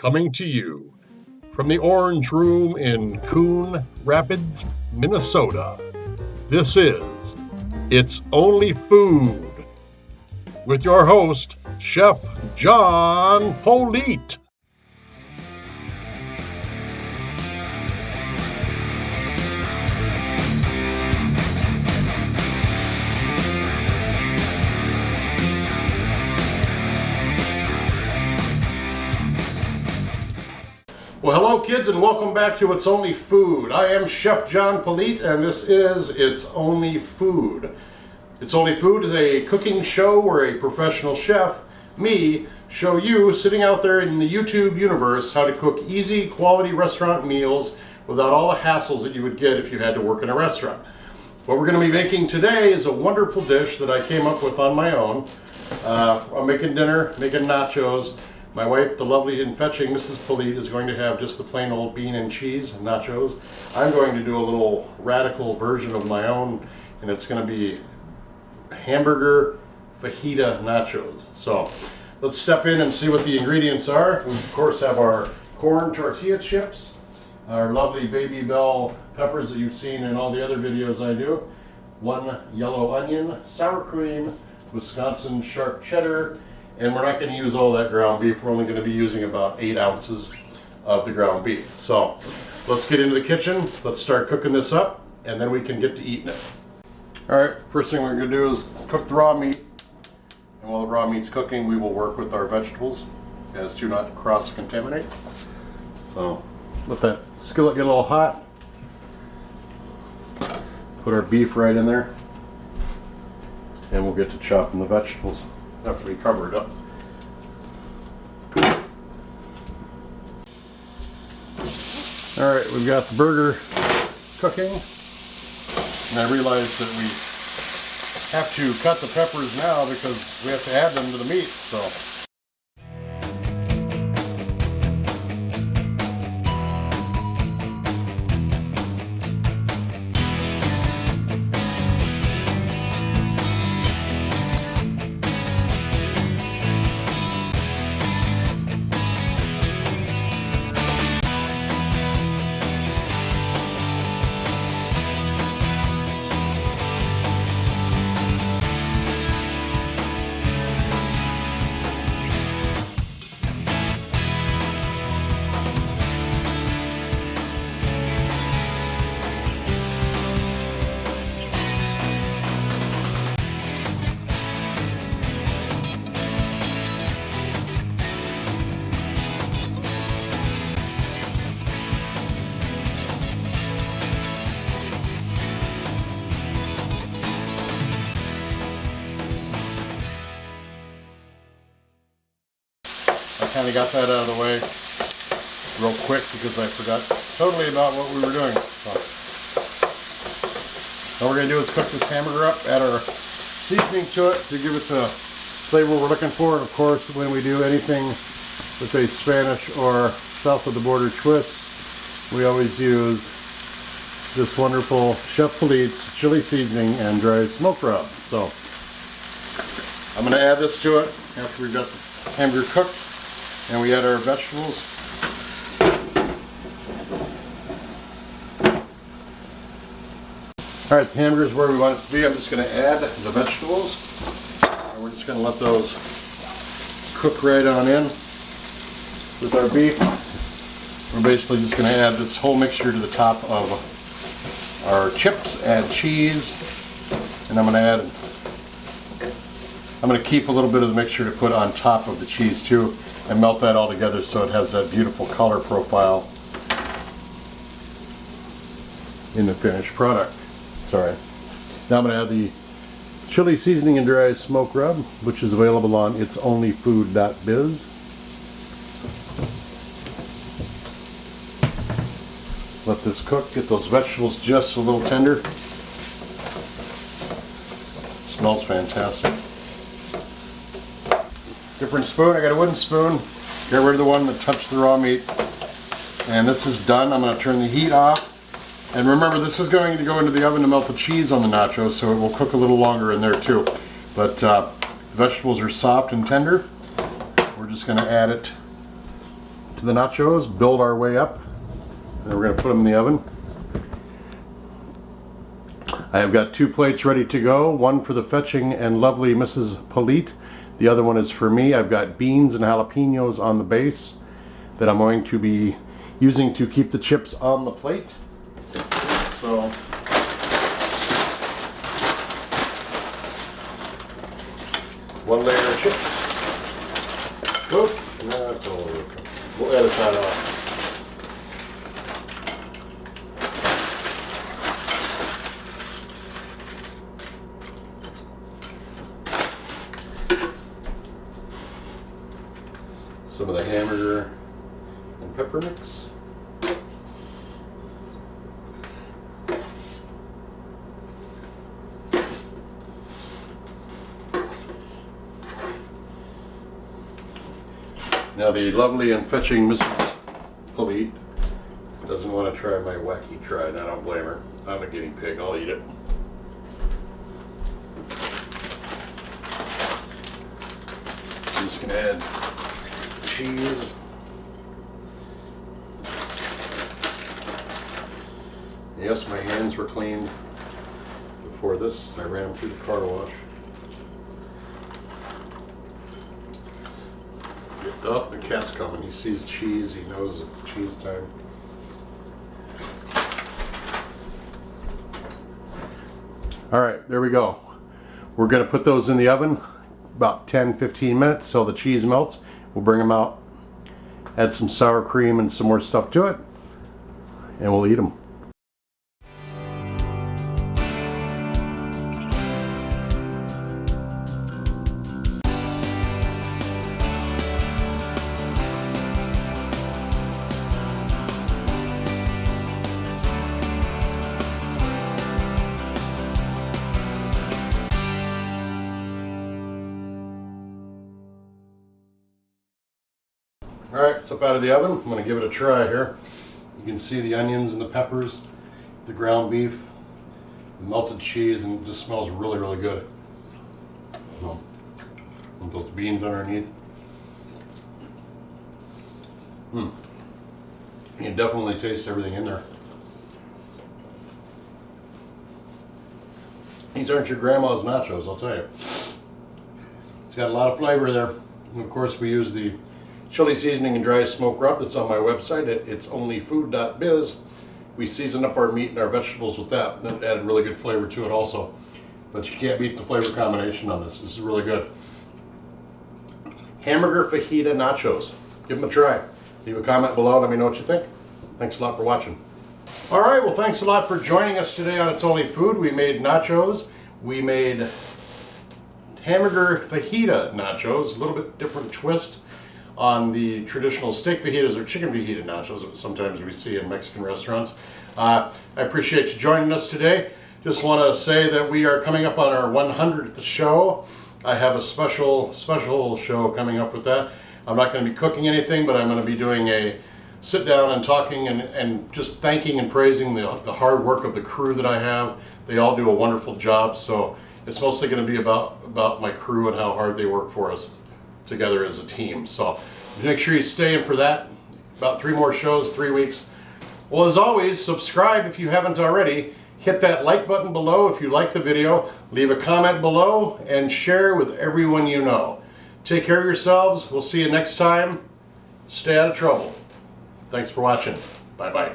coming to you from the Orange Room in Coon Rapids, Minnesota. This is It's Only Food with your host, Chef John Politte. Well, hello kids, and welcome back to It's Only Food. I am Chef John Politte, and this is It's Only Food. It's Only Food is a cooking show where a professional chef, me, show you sitting out there in the YouTube universe how to cook easy, quality restaurant meals without all the hassles that you would get if you had to work in a restaurant. What we're going to be making today is a wonderful dish that I came up with on my own. I'm making dinner, making nachos. My wife, the lovely and fetching Mrs. Politte, is going to have just the plain old bean and cheese nachos. I'm going to do a little radical version of my own, and it's going to be Hamburger Fajita Nachos. So let's step in and see what the ingredients are. We of course have our corn tortilla chips, our lovely baby bell peppers that you've seen in all the other videos I do, one yellow onion, sour cream, Wisconsin sharp cheddar, and we're not going to use all that ground beef. We're only going to be using about 8 ounces of the ground beef. So let's get into the kitchen. Let's start cooking this up, and then we can get to eating it. All right, first thing we're going to do is cook the raw meat. And while the raw meat's cooking, we will work with our vegetables as to not cross-contaminate. So let that skillet get a little hot. Put our beef right in there, and we'll get to chopping the vegetables after we cover it up. Alright, we've got the burger cooking, and I realized that we have to cut the peppers now because we have to add them to the meat. So I kind of got that out of the way real quick because I forgot totally about what we were doing. So all we're going to do is cook this hamburger up, add our seasoning to it to give it the flavor we're looking for. And of course, when we do anything with a Spanish or south of the border twist, we always use this wonderful Chef Politte's chili seasoning and dry smoke rub. So I'm going to add this to it after we've got the hamburger cooked. And we add our vegetables. Alright, the hamburger is where we want it to be. I'm just going to add the vegetables. And we're just going to let those cook right on in with our beef. We're basically just going to add this whole mixture to the top of our chips and cheese. And I'm going to keep a little bit of the mixture to put on top of the cheese too, and melt that all together so it has that beautiful color profile in the finished product. Sorry. Now I'm going to add the chili seasoning and dry smoke rub, which is available on itsonlyfood.biz. Let this cook, get those vegetables just a little tender. Smells fantastic. Different spoon. I got a wooden spoon. Get rid of the one that touched the raw meat. And this is done. I'm going to turn the heat off. And remember, this is going to go into the oven to melt the cheese on the nachos, so it will cook a little longer in there too. But the vegetables are soft and tender. We're just going to add it to the nachos, build our way up, and we're going to put them in the oven. I have got 2 plates ready to go, one for the fetching and lovely Mrs. Politte. The other one is for me. I've got beans and jalapenos on the base that I'm going to be using to keep the chips on the plate. So, one layer of chips. Oop, no, that's all over. We'll edit that off. Some of the hamburger and pepper mix. Now the lovely and fetching Mrs. Politte doesn't want to try my wacky try, and I don't blame her. I'm a guinea pig, I'll eat it. I'm just going to add cheese. Yes, my hands were cleaned before this. I ran them through the car wash. Oh, the cat's coming. He sees cheese. He knows it's cheese time. All right, there we go. We're going to put those in the oven about 10-15 minutes till the cheese melts. We'll bring them out, add some sour cream and some more stuff to it, and we'll eat them. Alright, it's up out of the oven. I'm going to give it a try here. You can see the onions and the peppers, the ground beef, the melted cheese, and it just smells really, really good. With those beans underneath. You can definitely taste everything in there. These aren't your grandma's nachos, I'll tell you. It's got a lot of flavor there. And of course we use the chili seasoning and dry smoke rub that's on my website at itsonlyfood.biz. We season up our meat and our vegetables with that. That added really good flavor to it also. But you can't beat the flavor combination on this. This is really good. Hamburger Fajita Nachos. Give them a try. Leave a comment below. Let me know what you think. Thanks a lot for watching. All right, well, thanks a lot for joining us today on It's Only Food. We made nachos. We made Hamburger Fajita Nachos. A little bit different twist on the traditional steak fajitas or chicken fajita nachos that sometimes we see in Mexican restaurants. I appreciate you joining us today. Just want to say that we are coming up on our 100th show. I have a special show coming up with that. I'm not going to be cooking anything, but I'm going to be doing a sit down and talking and just thanking and praising the hard work of the crew that I have. They all do a wonderful job, so it's mostly going to be about my crew and how hard they work for us together as a team. So make sure you stay in for that. About 3 more shows, 3 weeks. Well, as always, subscribe if you haven't already. Hit that like button below if you like the video. Leave a comment below and share with everyone you know. Take care of yourselves. We'll see you next time. Stay out of trouble. Thanks for watching. Bye-bye.